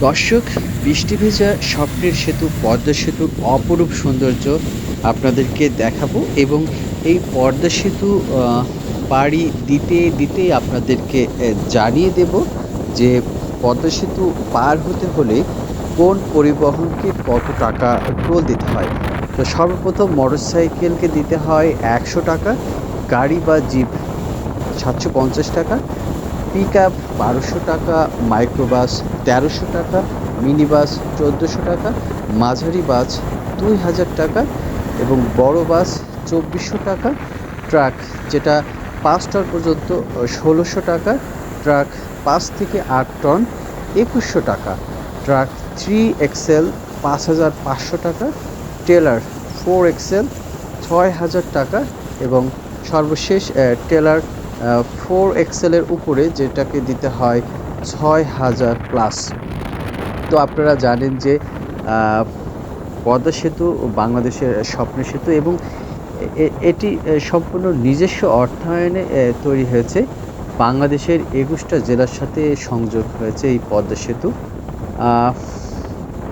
দর্শক, বৃষ্টি ভেজা স্বপ্নের সেতু পদ্মা সেতুর অপরূপ সৌন্দর্য আপনাদেরকে দেখাবো এবং এই পদ্মা সেতু পাড়ি দিতে দিতেই আপনাদেরকে জানিয়ে দেব যে পদ্মা সেতু পার হতে হলে কোন পরিবহনকে কত টাকা টোল দিতে হয়। তো সর্বপ্রথম মোটরসাইকেলকে দিতে হয় ১০০ টাকা, গাড়ি বা জিপ ৭৫০ টাকা, পিকআপ ১২০০ টাকা, মাইক্রোবাস ১৩০০ টাকা, মিনি বাস ১৪০০ টাকা, মাঝারি বাস ২০০০ টাকা এবং বড় বাস ২৪০০ টাকা, ট্রাক যেটা ৫ টন পর্যন্ত ১৬০০ টাকা, ট্রাক ৫ থেকে ৮ টন ২১০০ টাকা, ট্রাক 3XL ৫৫০০ টাকা, টেলার 4XL ৬০০০ টাকা এবং সর্বশেষ টেলার 4XL এর উপরে যেটাকে দিতে হয় ৬০০০ প্লাস। তো আপনারা জানেন যে পদ্মা সেতু বাংলাদেশের স্বপ্নের সেতু এবং এটি সম্পূর্ণ নিজস্ব অর্থায়নে তৈরি হয়েছে। বাংলাদেশের ২১টা জেলার সাথে সংযোগ হয়েছে এই পদ্মা সেতু।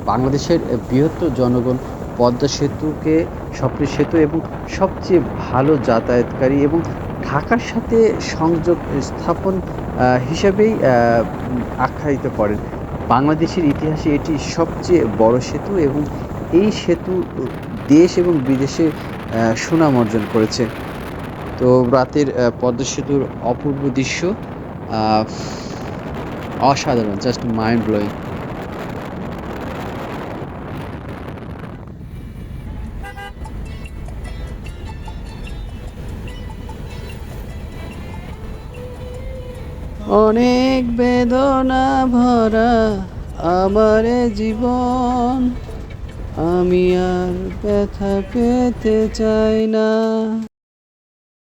বাংলাদেশের বৃহত্তর জনগণ পদ্মা সেতুকে স্বপ্নের সেতু এবং সবচেয়ে ভালো যাতায়াতকারী এবং ঢাকার সাথে সংযোগ স্থাপন হিসাবেই আখ্যায়িত করেন। বাংলাদেশের ইতিহাসে এটি সবচেয়ে বড় সেতু এবং এই সেতু দেশ এবং বিদেশে সুনাম অর্জন করেছে। তো রাতের পদ্মা সেতুর অপূর্ব দৃশ্য অসাধারণ, জাস্ট মাইন্ড ব্লোয়িং। অনেক বেদনা ভরা আমার জীবন, আমি আর ব্যথা পেতে চাই না।